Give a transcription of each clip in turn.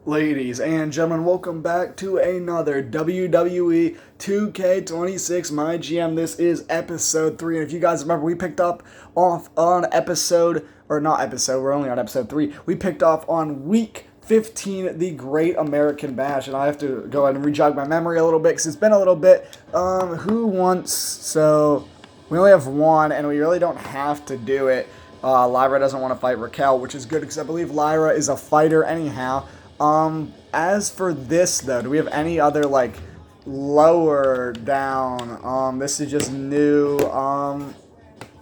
Ladies and gentlemen, welcome back to another WWE 2K26 Mygm. This is episode 3, and if you guys remember, we picked up off on we're only on episode 3. We picked off on week 15, the Great American Bash, and I have to go ahead and re-jog my memory a little bit, because it's been a little bit. So we only have one, and we really don't have to do it. Lyra doesn't want to fight Raquel, which is good, because I believe Lyra is a fighter anyhow. As for this, though, do we have any other, lower down? This is just new. No,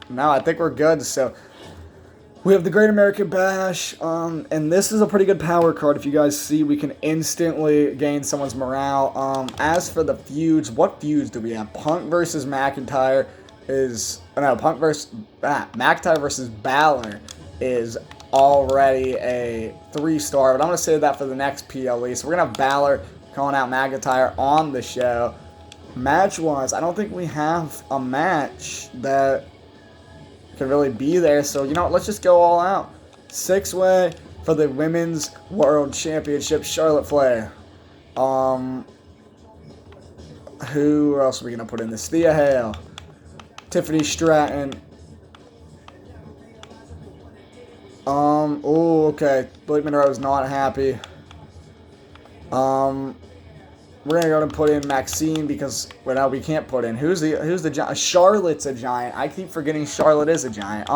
I think we're good. So, we have the Great American Bash, and this is a pretty good power card. If you guys see, we can instantly gain someone's morale. As for the feuds, what feuds do we have? Punk versus McIntyre McIntyre versus Balor is already a 3-star, but I'm going to save that for the next PLE. So we're going to have Balor calling out McIntyre on the show. Match-wise, I don't think we have a match that could really be there. So, you know what, let's just go all out. 6-way for the Women's World Championship, Charlotte Flair. Who else are we going to put in this? Thea Hale. Tiffany Stratton. Okay. Blake Monroe's not happy. We're gonna go and put in Maxine because we can't put in. Who's the giant? Charlotte's a giant. I keep forgetting Charlotte is a giant.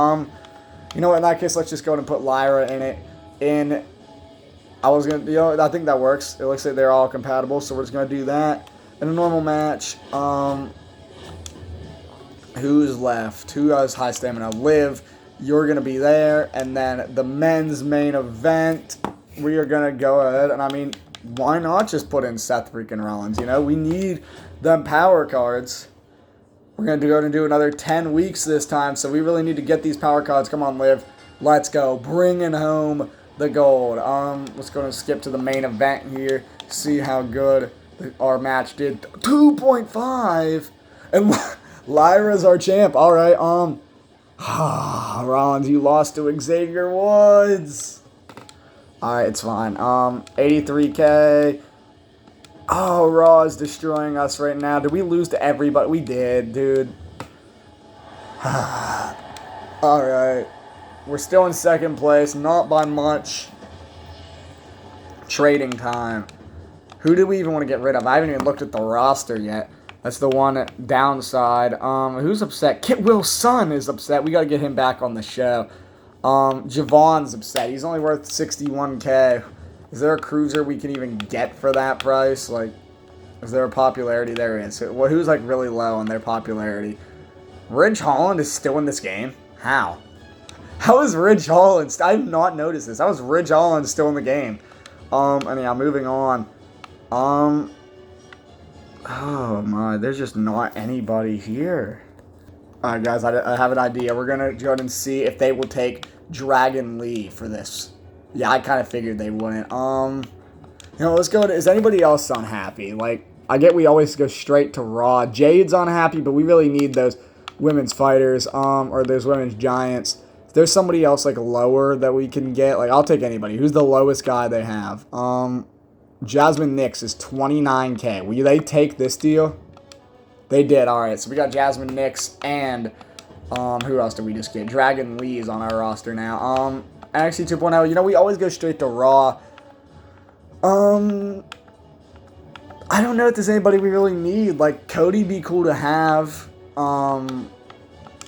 You know what? In that case, let's just go and put Lyra in it. I think that works. It looks like they're all compatible, so we're just gonna do that in a normal match. Who's left? Who has high stamina? Liv. You're going to be there, and then the men's main event, we are going to go ahead, and I mean, why not just put in Seth freaking Rollins, you know? We need them power cards. We're going to go and do another 10 weeks this time, so we really need to get these power cards. Come on, Liv. Let's go. Bringing home the gold. Let's go and skip to the main event here, see how good our match did. 2.5, and Lyra's our champ. All right, Rollins, you lost to Xavier Woods. Alright, it's fine. 83K. Oh, Raw is destroying us right now. Did we lose to everybody? We did, dude. Alright. We're still in second place. Not by much. Trading time. Who do we even want to get rid of? I haven't even looked at the roster yet. That's the one downside. Who's upset? Kit Will's son is upset. We got to get him back on the show. Javon's upset. He's only worth 61K. Is there a cruiser we can even get for that price? Is there a popularity? There is. Who's, really low on their popularity? Ridge Holland is still in this game? How? How is Ridge Holland? I have not noticed this. How is Ridge Holland still in the game? Anyhow, moving on. Oh my, there's just not anybody here. Alright guys, I have an idea. We're gonna go ahead and see if they will take Dragon Lee for this. Yeah, I kind of figured they wouldn't. Let's go is anybody else unhappy? I get we always go straight to Raw. Jade's unhappy, but we really need those women's fighters, or those women's giants. If there's somebody else, lower that we can get, I'll take anybody. Who's the lowest guy they have? Jasmine Nix is 29K. Will they take this deal? They did. Alright, so we got Jasmine Nix and who else did we just get? Dragon Lee is on our roster now. NXT 2.0, we always go straight to Raw. I don't know if there's anybody we really need. Cody be cool to have on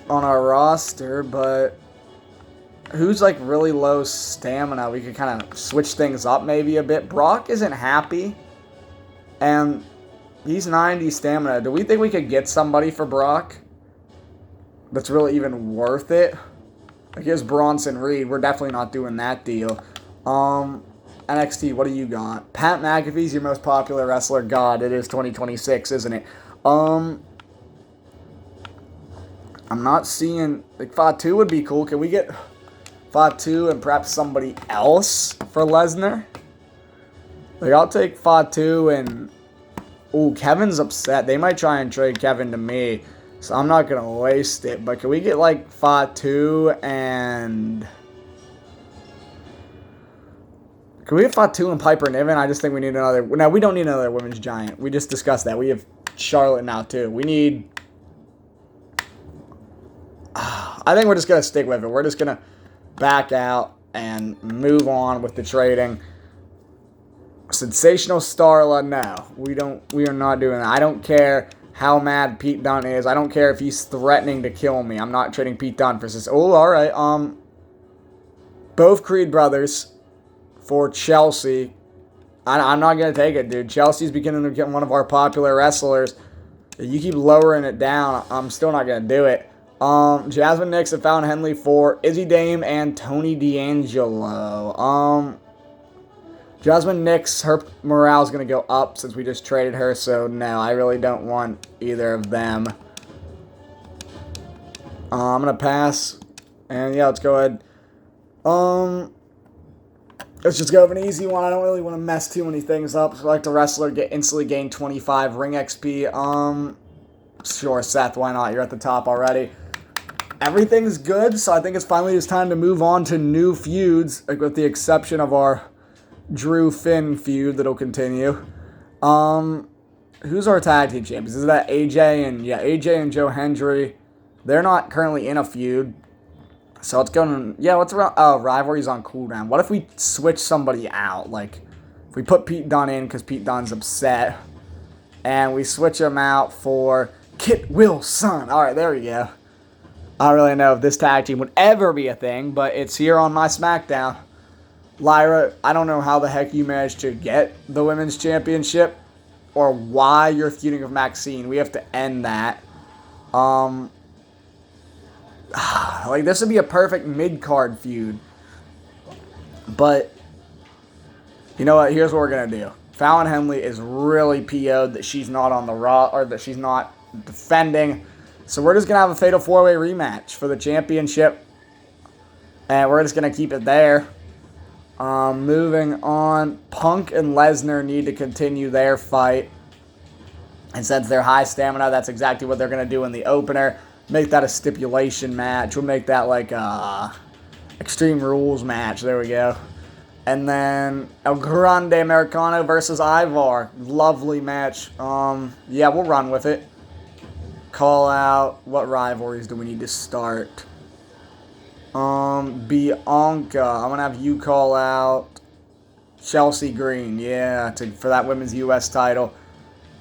our roster, but who's really low stamina? We could kind of switch things up maybe a bit. Brock isn't happy, and he's 90 stamina. Do we think we could get somebody for Brock that's really even worth it? Here's Bronson Reed. We're definitely not doing that deal. NXT, what do you got? Pat McAfee's your most popular wrestler. God, it is 2026, isn't it? I'm not seeing... Fatu would be cool. Can we get Fatu and perhaps somebody else for Lesnar? I'll take Fatu and... Ooh, Kevin's upset. They might try and trade Kevin to me. So I'm not going to waste it. But can we get Fatu and... Can we have Fatu and Piper Niven? I just think we need another... No, we don't need another women's giant. We just discussed that. We have Charlotte now, too. We need... I think we're just going to stick with it. We're just going to back out and move on with the trading. Sensational Starla, no. We are not doing that. I don't care how mad Pete Dunne is. I don't care if he's threatening to kill me. I'm not trading Pete Dunne for this. Oh, all right. Both Creed brothers for Chelsea. I'm not going to take it, dude. Chelsea's beginning to get one of our popular wrestlers. If you keep lowering it down, I'm still not going to do it. Jasmine Nix and Fallon Henley for Izzy Dame and Tony D'Angelo. Jasmine Nix, her morale is going to go up since we just traded her, so no, I really don't want either of them. I'm going to pass, and yeah, let's go ahead. Let's just go with an easy one. I don't really want to mess too many things up. So like the wrestler instantly gain 25 ring XP. Sure, Seth, why not? You're at the top already. Everything's good, so I think it's finally just time to move on to new feuds, like with the exception of our Drew Finn feud that'll continue. Who's our tag team champions? Is that AJ and AJ and Joe Hendry? They're not currently in a feud. So let's go what's around? Oh, rivalry's on cooldown. What if we switch somebody out? Like, if we put Pete Dunne in because Pete Dunne's upset, and we switch him out for Kit Wilson. All right, there we go. I don't really know if this tag team would ever be a thing, but it's here on my SmackDown. Lyra, I don't know how the heck you managed to get the Women's Championship or why you're feuding with Maxine. We have to end that. Like, this would be a perfect mid-card feud. But, you know what? Here's what we're going to do. Fallon Henley is really PO'd that she's not on the Raw, or that she's not defending. So we're just going to have a Fatal 4-Way rematch for the championship. And we're just going to keep it there. Moving on. Punk and Lesnar need to continue their fight. And since they're high stamina, that's exactly what they're going to do in the opener. Make that a stipulation match. We'll make that like a Extreme Rules match. There we go. And then El Grande Americano versus Ivar. Lovely match. Yeah, we'll run with it. Call out. What rivalries do we need to start? Bianca. I'm going to have you call out Chelsea Green. Yeah, for that women's U.S. title.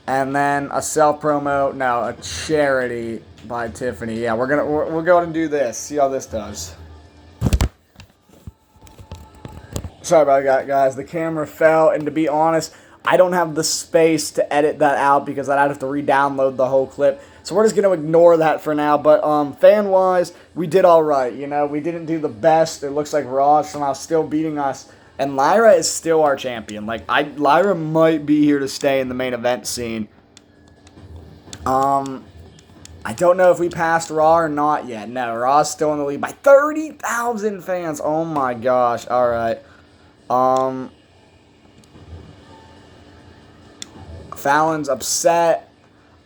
And then a self-promo. No, a charity by Tiffany. Yeah, we'll go ahead and do this. See how this does. Sorry about that, guys. The camera fell, and to be honest, I don't have the space to edit that out because I'd have to re-download the whole clip. So we're just going to ignore that for now. But fan-wise, we did all right. You know, we didn't do the best. It looks like Raw is somehow still beating us. And Lyra is still our champion. Like, Lyra might be here to stay in the main event scene. I don't know if we passed Raw or not yet. No, Raw's still in the lead by 30,000 fans. Oh my gosh. All right. Fallon's upset.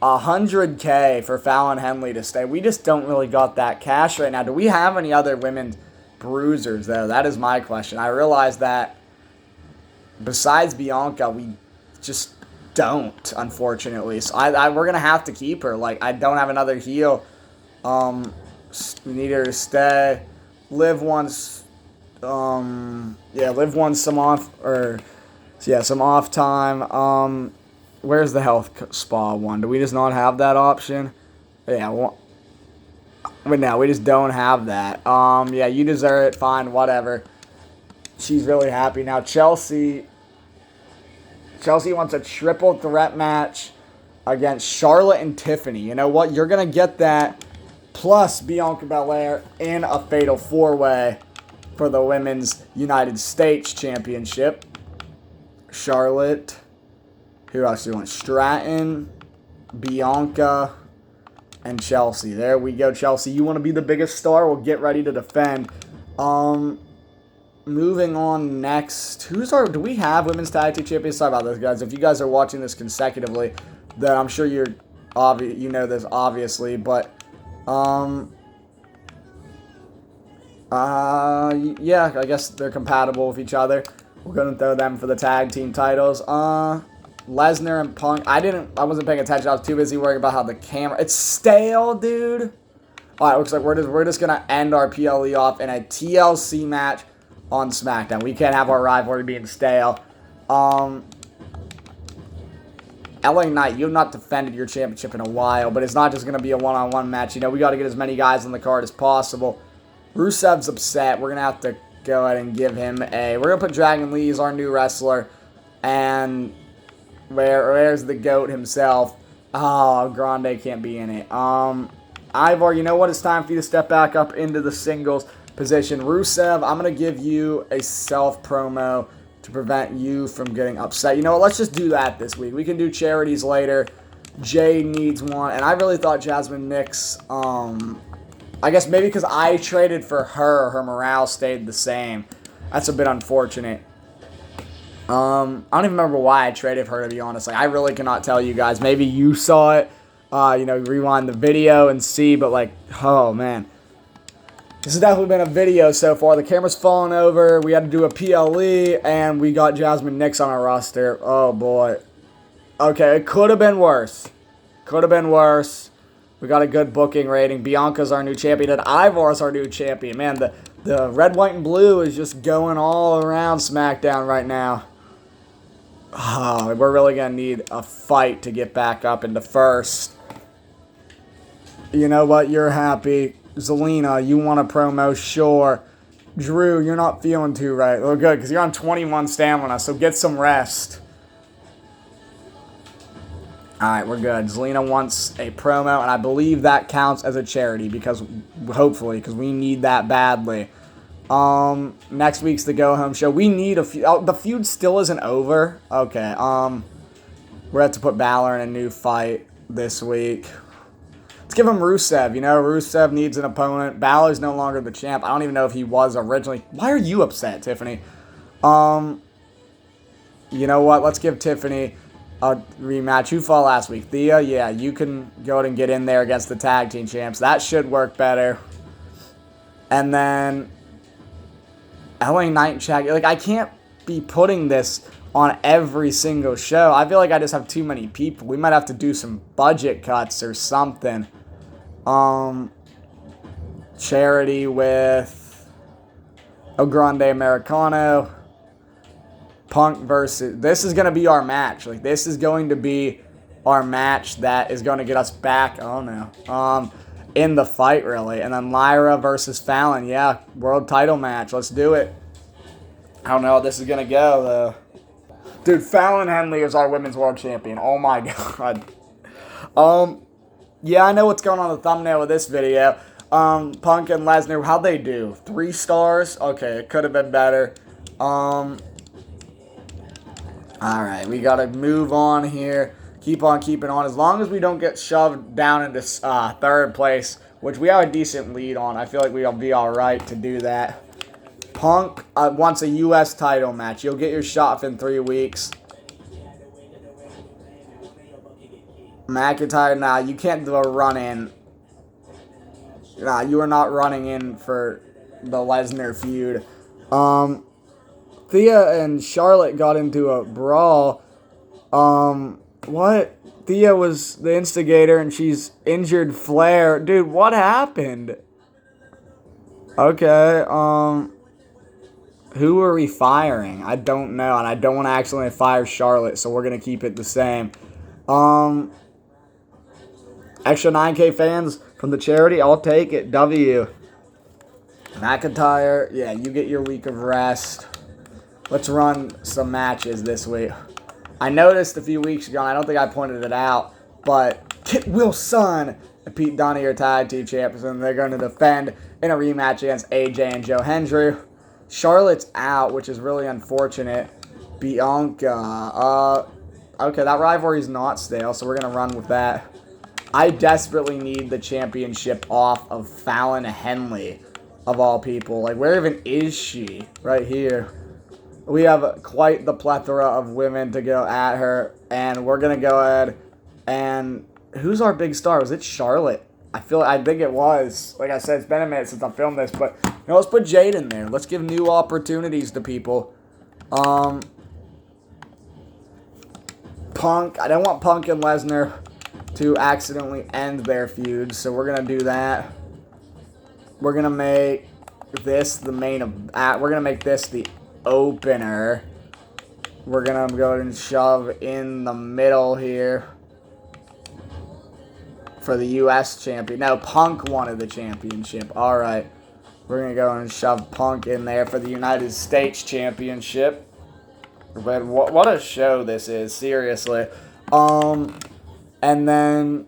100K for Fallon Henley to stay. We just don't really got that cash right now. Do we have any other women's bruisers, though? That is my question. I realize that besides Bianca, we just don't, unfortunately. So we're going to have to keep her. Like, I don't have another heel. We need her to stay. Liv wants... Liv wants some off... some off time. Where's the health spa one? Do we just not have that option? Yeah, but no, we just don't have that. Yeah, you deserve it. Fine, whatever. She's really happy. Now, Chelsea wants a triple threat match against Charlotte and Tiffany. You know what? You're going to get that plus Bianca Belair in a Fatal 4-Way for the Women's United States Championship. Charlotte. Who else do you want? Stratton, Bianca, and Chelsea. There we go, Chelsea. You want to be the biggest star? Well, get ready to defend. Moving on next. Do we have Women's Tag Team Champions? Sorry about this, guys. If you guys are watching this consecutively, then I'm sure you know this, obviously. But, yeah, I guess they're compatible with each other. We're going to throw them for the tag team titles. Lesnar and Punk. I wasn't paying attention. I was too busy worrying about how the camera... It's stale, dude. All right, looks like we're just going to end our PLE off in a TLC match on SmackDown. We can't have our rivalry being stale. LA Knight, you have not defended your championship in a while, but it's not just going to be a one-on-one match. You know, we got to get as many guys on the card as possible. Rusev's upset. We're going to have to go ahead and give him a... We're going to put Dragon Lee as our new wrestler. And where's the GOAT himself? Oh, Grande can't be in it. Ivar, you know what? It's time for you to step back up into the singles position. Rusev, I'm going to give you a self-promo to prevent you from getting upset. You know what? Let's just do that this week. We can do charities later. Jay needs one. And I really thought Jasmine Nix, I guess maybe because I traded for her morale stayed the same. That's a bit unfortunate. I don't even remember why I traded for her, to be honest. Like, I really cannot tell you guys. Maybe you saw it. You know, rewind the video and see. But, like, oh, man. This has definitely been a video so far. The camera's falling over. We had to do a PLE, and we got Jasmine Nix on our roster. Oh, boy. Okay, it could have been worse. Could have been worse. We got a good booking rating. Bianca's our new champion, and Ivar's our new champion. Man, the red, white, and blue is just going all around SmackDown right now. Oh, we're really going to need a fight to get back up into first. You know what? You're happy. Zelina, you want a promo? Sure. Drew, you're not feeling too right. Oh, good, because you're on 21 stamina, so get some rest. Alright, we're good. Zelina wants a promo, and I believe that counts as a charity, because hopefully, because we need that badly. Next week's the go-home show. We need a feud. Oh, the feud still isn't over? Okay, we're going to have to put Balor in a new fight this week. Let's give him Rusev. You know, Rusev needs an opponent. Balor's no longer the champ. I don't even know if he was originally. Why are you upset, Tiffany? You know what? Let's give Tiffany a rematch. Who fought last week? Thea? Yeah, you can go ahead and get in there against the tag team champs. That should work better. And then LA Knight and Shaq. Like, I can't be putting this on every single show. I feel like I just have too many people. We might have to do some budget cuts or something. Charity with El Grande Americano. Punk versus... This is going to be our match. Like, this is going to be our match that is going to get us back... Oh, no. In the fight, really. And then Lyra versus Fallon. Yeah, world title match. Let's do it. I don't know how this is going to go, though. Dude, Fallon Henley is our women's world champion. Oh, my God. Yeah, I know what's going on in the thumbnail of this video. Punk and Lesnar, how'd they do? 3 stars? Okay, it could have been better. Alright, we got to move on here. Keep on keeping on. As long as we don't get shoved down into 3rd place, which we have a decent lead on, I feel like we'll be alright to do that. Punk wants a U.S. title match. You'll get your shot in 3 weeks. McIntyre, nah, you can't do a run-in. Nah, you are not running in for the Lesnar feud. Thea and Charlotte got into a brawl. What? Thea was the instigator and she's injured Flair. Dude, what happened? Okay, who are we firing? I don't know, and I don't want to accidentally fire Charlotte, so we're going to keep it the same. Extra 9K fans from the charity, I'll take it. W. McIntyre, yeah, you get your week of rest. Let's run some matches this week. I noticed a few weeks ago, and I don't think I pointed it out, but Kit Wilson and Pete Dunne are tag team champions, and they're going to defend in a rematch against AJ and Joe Hendry. Charlotte's out, which is really unfortunate. Bianca. Okay, that rivalry's not stale, so we're going to run with that. I desperately need the championship off of Fallon Henley, of all people. Like, where even is she? Right here. We have quite the plethora of women to go at her, and we're going to go ahead and... Who's our big star? Was it Charlotte? I think it was. Like I said, it's been a minute since I filmed this, but you know, let's put Jade in there. Let's give new opportunities to people. Punk. I don't want Punk and Lesnar to accidentally end their feud, so we're gonna do that. We're gonna make this the main of. We're gonna make this the opener. We're gonna go ahead and shove in the middle here for the U.S. champion. No, Punk wanted the championship. All right, we're gonna go and shove Punk in there for the United States championship. But what a show this is, seriously. And then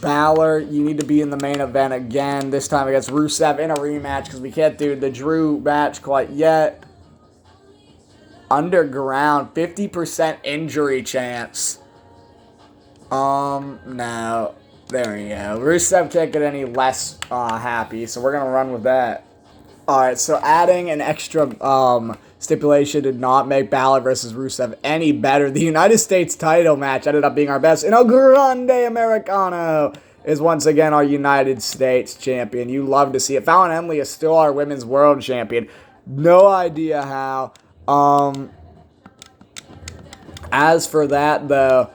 Balor, you need to be in the main event again. This time against Rusev in a rematch because we can't do the Drew match quite yet. Underground, 50% injury chance. No. There we go. Rusev can't get any less happy, so we're going to run with that. Alright, so adding an extra stipulation did not make Balor versus Rusev any better. The United States title match ended up being our best. And El Grande Americano is once again our United States champion. You love to see it. Fallon Henley is still our women's world champion. No idea how. As for that, though,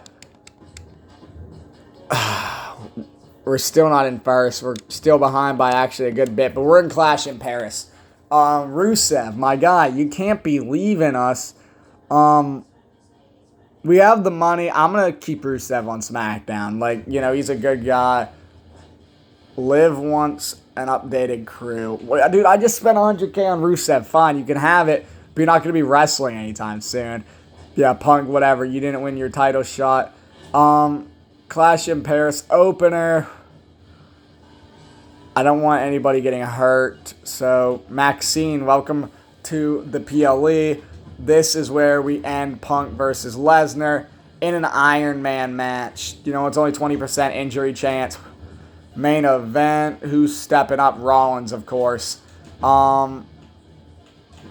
we're still not in first. We're still behind by actually a good bit, but we're in Clash in Paris. Rusev, my guy, you can't be leaving us. We have the money. I'm going to keep Rusev on SmackDown. Like, you know, he's a good guy. Liv wants an updated crew. Dude, I just spent $100K on Rusev. Fine, you can have it, but you're not going to be wrestling anytime soon. Yeah, Punk, whatever. You didn't win your title shot. Clash in Paris opener. I don't want anybody getting hurt. So, Maxine, welcome to the PLE. This is where we end Punk versus Lesnar in an Iron Man match. You know, it's only 20% injury chance. Main event. Who's stepping up? Rollins, of course. And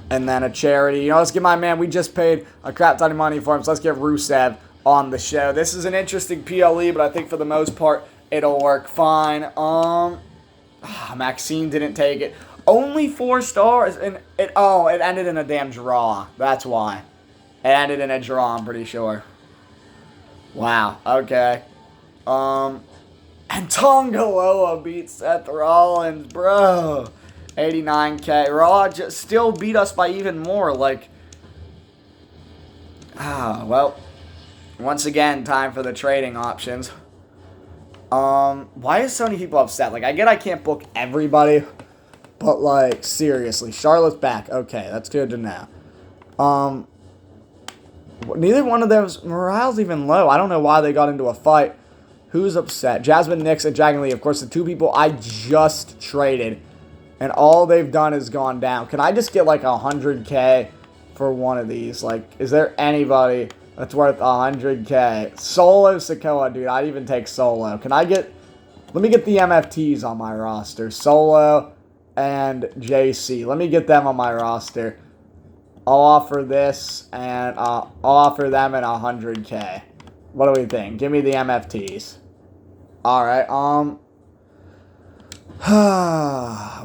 then a charity. You know, let's get my man. We just paid a crap ton of money for him, so let's get Rusev on the show. This is an interesting PLE, but I think for the most part, it'll work fine. Maxine didn't take it. Only 4 stars, and it ended in a damn draw. That's why. It ended in a draw, I'm pretty sure. Wow, okay. And Tonga Loa beat Seth Rollins, bro. 89K. Raw just still beat us by even more. Like, well, once again, time for the trading options. Why is so many people upset? Like, I get I can't book everybody, but, like, seriously, Charlotte's back. Okay, that's good to know. Neither one of those, morale's even low. I don't know why they got into a fight. Who's upset? Jasmine Nix and Dragon Lee, of course, the 2 people I just traded, and all they've done is gone down. Can I just get, like, 100K for one of these? Like, is there anybody that's worth 100K? Solo Sikoa, dude. I'd even take Solo. Can I get... Let me get the MFTs on my roster. Solo and JC. Let me get them on my roster. I'll offer this, and I'll offer them at 100K. What do we think? Give me the MFTs. Alright,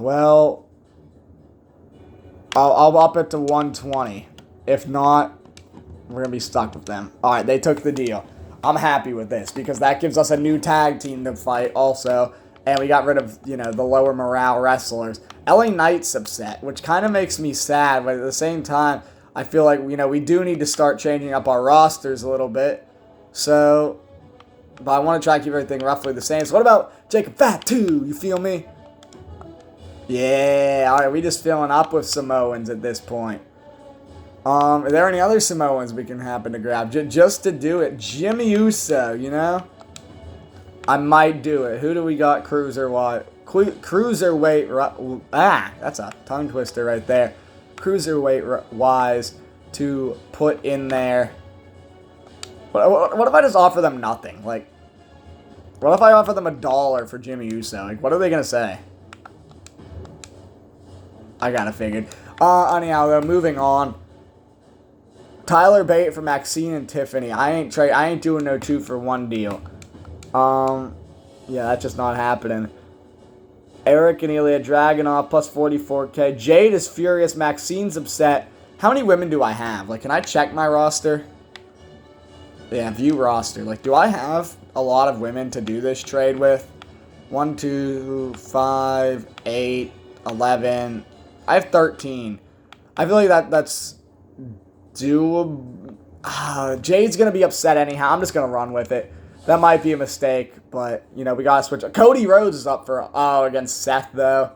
well, I'll up it to 120. If not, we're going to be stuck with them. Alright, they took the deal. I'm happy with this because that gives us a new tag team to fight also. And we got rid of, you know, the lower morale wrestlers. LA Knight's upset, which kind of makes me sad. But at the same time, I feel like, you know, we do need to start changing up our rosters a little bit. So, but I want to try to keep everything roughly the same. So what about Jacob Fatu? You feel me? Yeah. Alright, we just filling up with Samoans at this point. Are there any other Samoans we can happen to grab? Just to do it. Jimmy Uso, you know? I might do it. Who do we got cruiserweight? That's a tongue twister right there. Cruiserweight-wise to put in there. What if I just offer them nothing? Like, what if I offer them $1 for Jimmy Uso? Like, what are they going to say? I kind of figured. Anyhow, though, moving on. Tyler Bate for Maxine and Tiffany. I ain't doing no 2-for-1 deal. Yeah, that's just not happening. Eric and Ilya Dragunov plus 44K. Jade is furious. Maxine's upset. How many women do I have? Like, can I check my roster? Yeah, view roster. Like, do I have a lot of women to do this trade with? 1, 2, 5, 8, 11. I have 13. I feel like that's doable. Jade's going to be upset anyhow. I'm just going to run with it. That might be a mistake, but, you know, we got to switch. Cody Rhodes is up for, against Seth, though.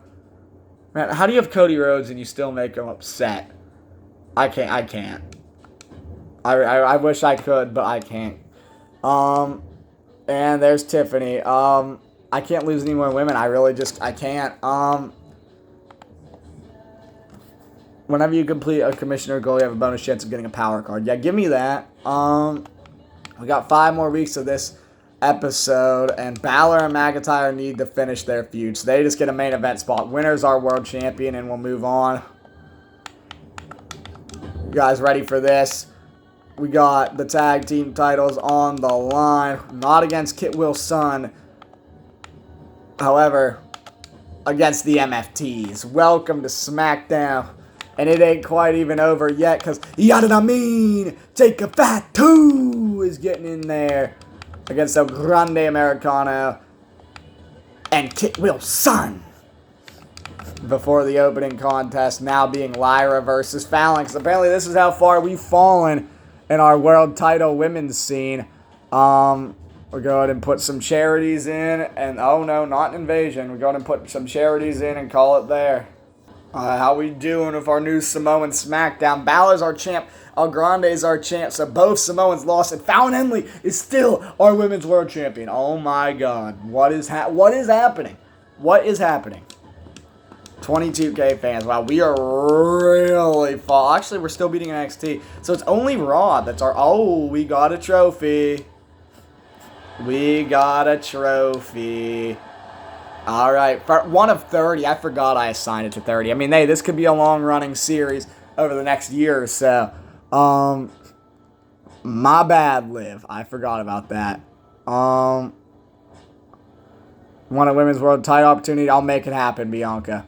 Man, how do you have Cody Rhodes and you still make him upset? I can't. I wish I could, but I can't. And there's Tiffany. I can't lose any more women. I can't. Whenever you complete a commissioner goal, you have a bonus chance of getting a power card. Yeah, give me that. We got 5 more weeks of this episode, and Balor and McIntyre need to finish their feud. So they just get a main event spot. Winner's our world champion, and we'll move on. You guys ready for this? We got the tag team titles on the line. Not against Kit Wilson. However, against the MFTs. Welcome to SmackDown. And it ain't quite even over yet because Take a Fat 2 is getting in there against El Grande Americano and Kit Wilson. Before the opening contest now being Lyra versus Fallon. Because apparently this is how far we've fallen in our world title women's scene. We'll go ahead and put some charities in. And oh no, not an invasion. We'll go ahead and put some charities in and call it there. How we doing with our new Samoan SmackDown? Balor's our champ. El Grande's our champ. So both Samoans lost. And Fallon Henley is still our women's world champion. Oh my God. What is happening? What is happening? 22K fans. Wow, we are really fall. Actually, we're still beating NXT. So it's only Raw that's our... Oh, we got a trophy. We got a trophy. All right, for 1 of 30. I forgot I assigned it to 30. I mean, hey, this could be a long-running series over the next year or so. My bad, Liv. I forgot about that. Want a women's world title opportunity? I'll make it happen, Bianca.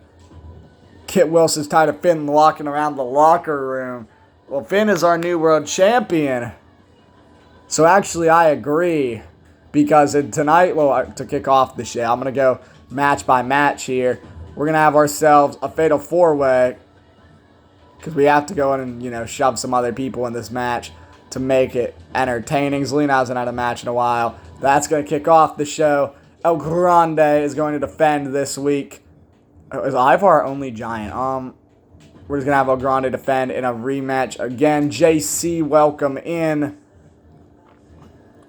Kit Wilson's tired of Finn walking around the locker room. Well, Finn is our new world champion. So actually, I agree. Because tonight, well, to kick off the show, I'm going to go match by match here. We're going to have ourselves a fatal 4-way. Because we have to go in and, you know, shove some other people in this match to make it entertaining. Zelina hasn't had a match in a while. That's going to kick off the show. El Grande is going to defend this week. Is Ivar our only giant? We're just going to have El Grande defend in a rematch again. JC, welcome in.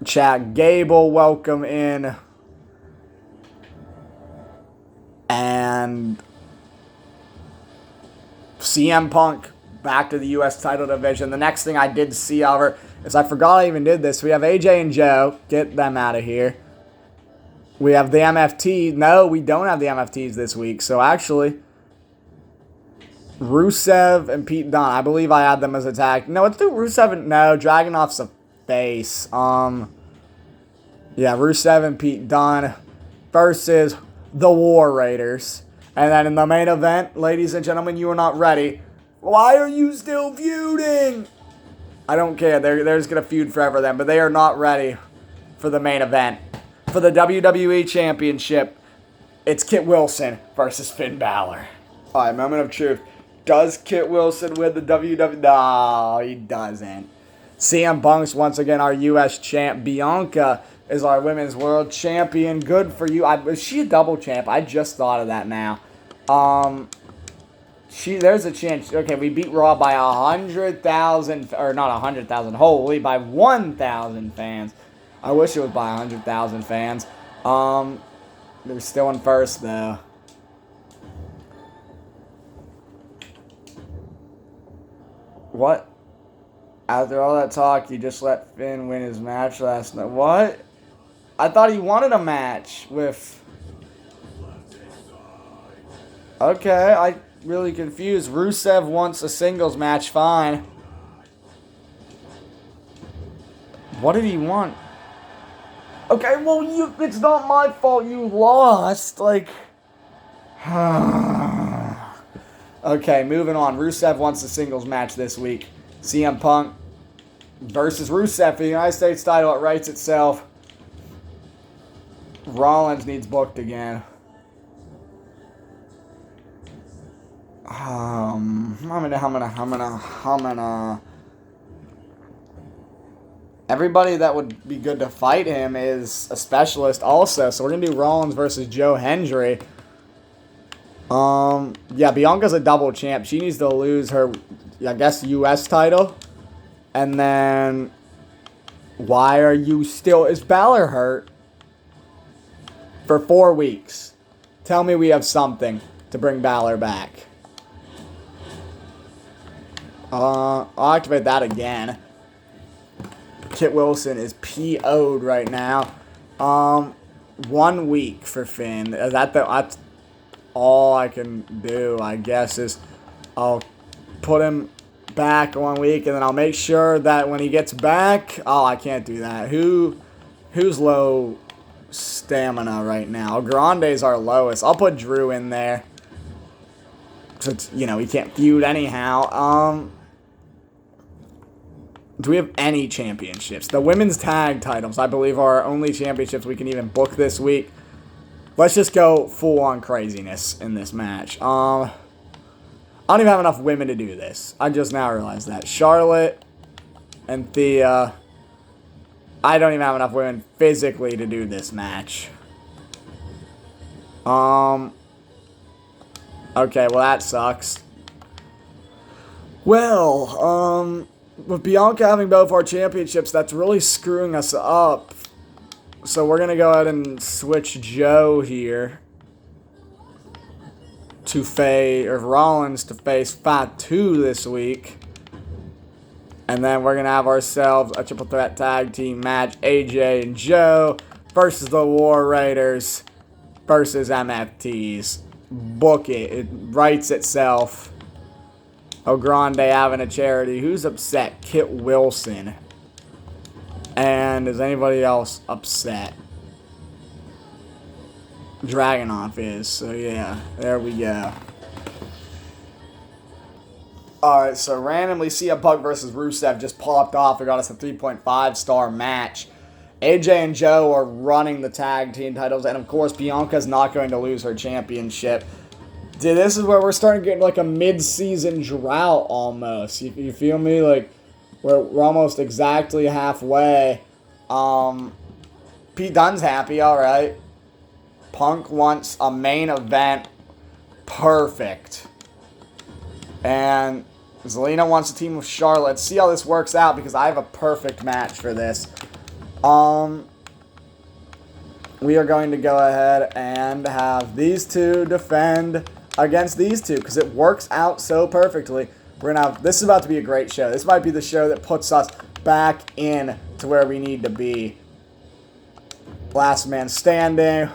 Chad Gable, welcome in. And CM Punk back to the U.S. title division. The next thing I did see, however, is I forgot I even did this. We have AJ and Joe. Get them out of here. We have the MFT. No, we don't have the MFTs this week. So actually, Rusev and Pete Dunne. I believe I had them as a tag. No, let's do Rusev and... No, Dragunov's a face. Yeah, Rusev and Pete Dunne versus the War Raiders. And then in the main event, ladies and gentlemen, you are not ready. Why are you still feuding? I don't care. They're just going to feud forever then. But they are not ready for the main event. For the WWE Championship, it's Kit Wilson versus Finn Balor. All right, moment of truth. Does Kit Wilson win the WWE? No, he doesn't. CM Punk's once again our U.S. champ. Bianca is our women's world champion. Good for you. Is she a double champ? I just thought of that now. There's a chance. Okay, we beat Raw by 100,000, or not 100,000. Holy, by 1,000 fans. I wish it was by 100,000 fans. They're still in first though. What? After all that talk, you just let Finn win his match last night. What? I thought he wanted a match with... Okay, I'm really confused. Rusev wants a singles match, fine. What did he want? Okay, well, it's not my fault you lost. Like... Okay, moving on. Rusev wants a singles match this week. CM Punk versus Rusev for the United States title. It writes itself. Rollins needs booked again. Everybody that would be good to fight him is a specialist also. So we're going to do Rollins versus Joe Hendry. Yeah, Bianca's a double champ. She needs to lose her, I guess, U.S. title. And then, why are you still... Is Balor hurt? For 4 weeks. Tell me we have something to bring Balor back. I'll activate that again. Kit Wilson is PO'd right now. 1 week for Finn. That's all I can do, I guess, is I'll put him back 1 week, and then I'll make sure that when he gets back... Oh, I can't do that. Who's low stamina right now? Grande's our lowest. I'll put Drew in there. So, he can't feud anyhow. Do we have any championships? The women's tag titles, I believe, are our only championships we can even book this week. Let's just go full-on craziness in this match. I don't even have enough women to do this. I just now realized that. Charlotte and Thea. I don't even have enough women physically to do this match. Okay, well, that sucks. Well, with Bianca having both our championships, that's really screwing us up. So we're going to go ahead and switch Joe here to Rollins to face Fatu this week. And then we're going to have ourselves a triple threat tag team match. AJ and Joe versus the War Raiders versus MFTs. Book it. It writes itself. Oh, Grande having a charity. Who's upset? Kit Wilson. And is anybody else upset? Dragunov is. So, yeah. There we go. Alright, so randomly CM Punk versus Rusev just popped off. It got us a 3.5 star match. AJ and Joe are running the tag team titles. And, of course, Bianca's not going to lose her championship. Dude, this is where we're starting to get like a mid-season drought almost. You feel me? Like, we're almost exactly halfway. Pete Dunne's happy, alright. Punk wants a main event. Perfect. And Zelina wants a team with Charlotte. Let's see how this works out because I have a perfect match for this. We are going to go ahead and have these two defend against these two because it works out so perfectly. We're gonna have, this is about to be a great show. This might be the show that puts us back in to where we need to be. Last man standing.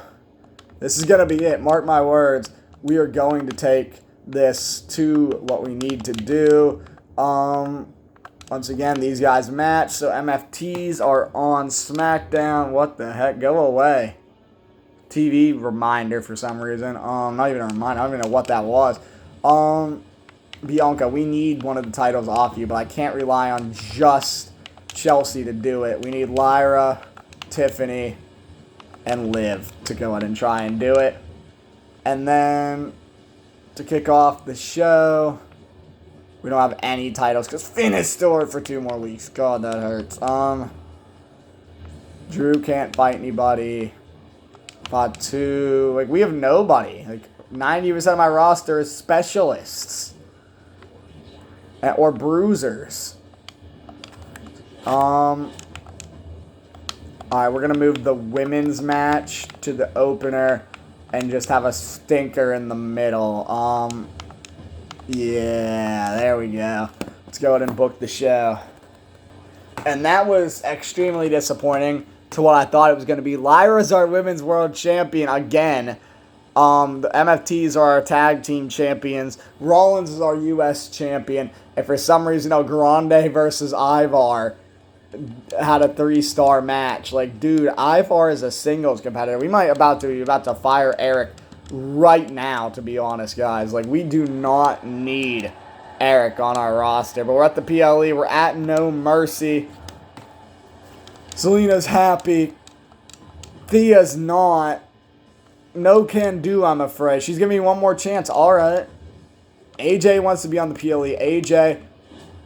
This is gonna be it. Mark my words. We are going to take this to what we need to do. Once again, these guys match. So MFTs are on SmackDown. What the heck? Go away. TV reminder for some reason. Not even a reminder. I don't even know what that was. Bianca, we need one of the titles off you, but I can't rely on just Chelsea to do it. We need Lyra, Tiffany, and Liv to go ahead and try and do it. And then to kick off the show, we don't have any titles because Finn is still hurt for 2 more weeks. God, that hurts. Drew can't fight anybody. Fatu, like, we have nobody. Like, 90% of my roster is specialists. Or bruisers. Alright, we're going to move the women's match to the opener and just have a stinker in the middle. Yeah, there we go. Let's go ahead and book the show. And that was extremely disappointing to what I thought it was going to be. Lyra's our women's world champion again. The MFTs are our tag team champions. Rollins is our U.S. champion. And for some reason, Grande versus Ivar had a 3-star match. Like, dude, Ivar is a singles competitor. We might be about to fire Eric right now, to be honest, guys. Like, we do not need Eric on our roster. But we're at the PLE. We're at No Mercy. Selena's happy. Thea's not. No can do, I'm afraid. She's giving me one more chance. All right. AJ wants to be on the PLE. AJ,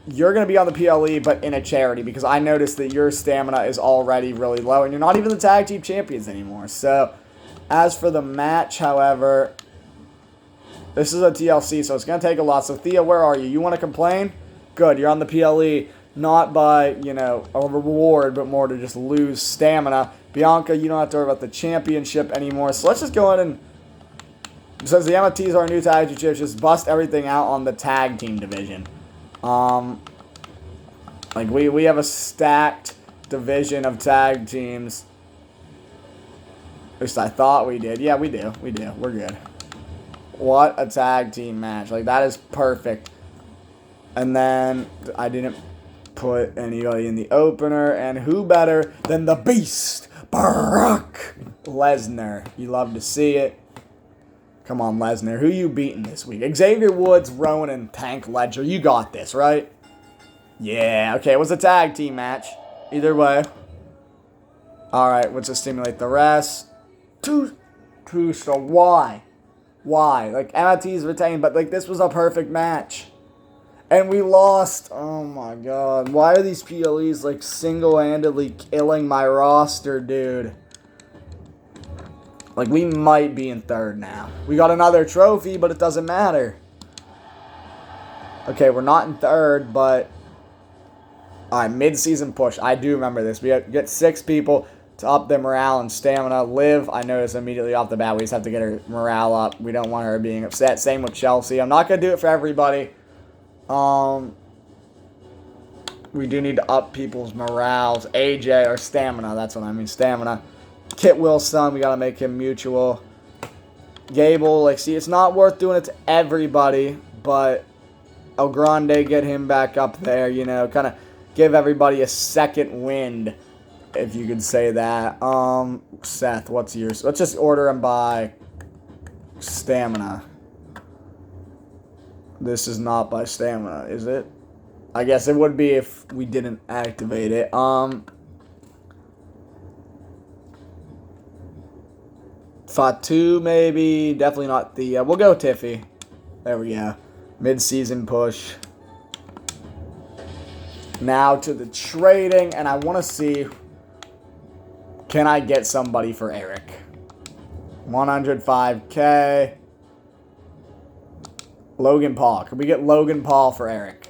you're going to be on the PLE, but in a charity, because I noticed that your stamina is already really low, and you're not even the tag team champions anymore. So, as for the match, however, this is a TLC, so it's going to take a lot. So, Thea, where are you? You want to complain? Good, you're on the PLE, not by, you know, a reward, but more to just lose stamina. Bianca, you don't have to worry about the championship anymore. So, let's just go ahead and, since the MFTs are our new tag team champions, just bust everything out on the tag team division. Like, we have a stacked division of tag teams. At least I thought we did. Yeah, we do. We do. We're good. What a tag team match. Like, that is perfect. And then I didn't put anybody in the opener. And who better than the Beast, Brock Lesnar. You love to see it. Come on, Lesnar. Who you beating this week? Xavier Woods, Rowan, and Tank Ledger. You got this, right? Yeah. Okay, it was a tag team match. Either way. Alright, let's just stimulate the rest. So why? Why? Like, MIT's retained, but, like, this was a perfect match. And we lost. Oh, my God. Why are these PLEs, like, single-handedly killing my roster, dude? Like, we might be in third now. We got another trophy, but it doesn't matter. Okay, we're not in third, but... Alright, mid-season push. I do remember this. We get 6 people to up their morale and stamina. Liv, I noticed immediately off the bat, we just have to get her morale up. We don't want her being upset. Same with Chelsea. I'm not going to do it for everybody. We do need to up people's morales. AJ, or stamina. That's what I mean. Stamina. Kit Wilson, we got to make him mutual. Gable, like, see, it's not worth doing it to everybody, but El Grande, get him back up there, you know, kind of give everybody a second wind, if you could say that. Seth, what's yours? Let's just order him by stamina. This is not by stamina, is it? I guess it would be if we didn't activate it. Fatu, maybe. Definitely not the... we'll go Tiffy. There we go. Mid-season push. Now to the trading, and I want to see, can I get somebody for Eric? 105K. Logan Paul. Can we get Logan Paul for Eric?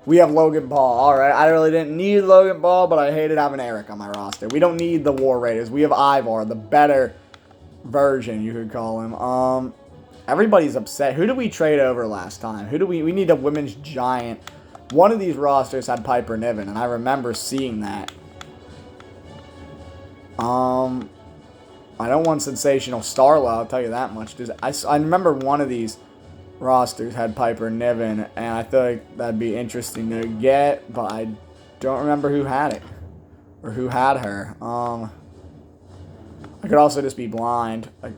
We have Logan Paul. All right. I really didn't need Logan Paul, but I hated having Eric on my roster. We don't need the War Raiders. We have Ivar, the better version, you could call him. Everybody's upset. Who did we trade over last time? Who do we need a women's giant. One of these rosters had Piper Niven, and I remember seeing that. I don't want Sensational Starla, I'll tell you that much. I remember one of these rosters had Piper Niven, and I feel like that'd be interesting to get, but I don't remember who had it. Or who had her. I could also just be blind. But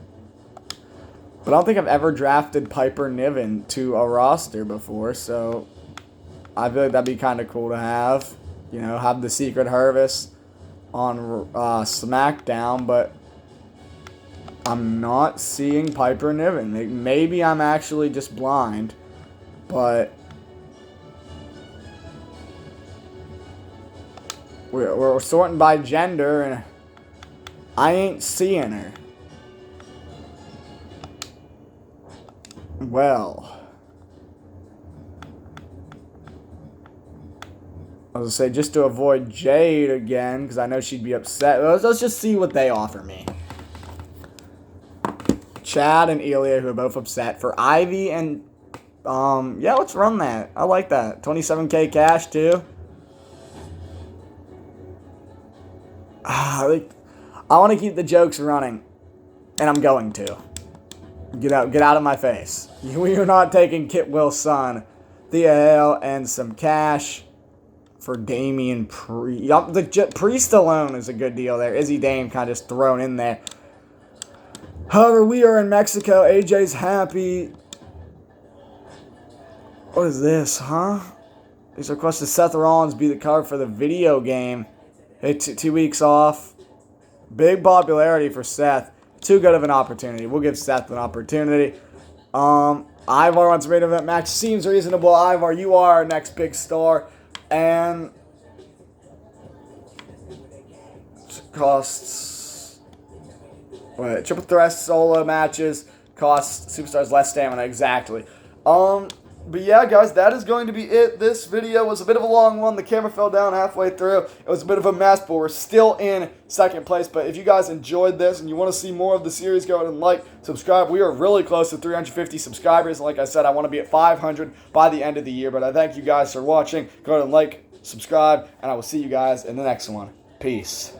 I don't think I've ever drafted Piper Niven to a roster before, so I feel like that'd be kind of cool to have. You know, have the Secret Harvest on SmackDown, but I'm not seeing Piper Niven. Maybe I'm actually just blind, but we're sorting by gender, and I ain't seeing her. Well, I was going to say, just to avoid Jade again, because I know she'd be upset. Let's just see what they offer me. Chad and Elia, who are both upset. For Ivy and, yeah, let's run that. I like that. 27K cash, too. I want to keep the jokes running, and I'm going to. Get out of my face. We are not taking Kit Wilson, Thea Hale, and some cash for Damian Priest. The Priest alone is a good deal there. Izzy Dame kind of just thrown in there. However, we are in Mexico. AJ's happy. What is this, huh? He's requested Seth Rollins be the cover for the video game. Hey, 2 weeks off. Big popularity for Seth. Too good of an opportunity. We'll give Seth an opportunity. Ivar wants a main event match. Seems reasonable. Ivar, you are our next big star. And costs... Wait, triple threat solo matches cost superstars less stamina. Exactly. But yeah, guys, that is going to be it. This video was a bit of a long one. The camera fell down halfway through. It was a bit of a mess, but we're still in second place. But if you guys enjoyed this and you want to see more of the series, go ahead and like, subscribe. We are really close to 350 subscribers. Like I said, I want to be at 500 by the end of the year. But I thank you guys for watching. Go ahead and like, subscribe, and I will see you guys in the next one. Peace.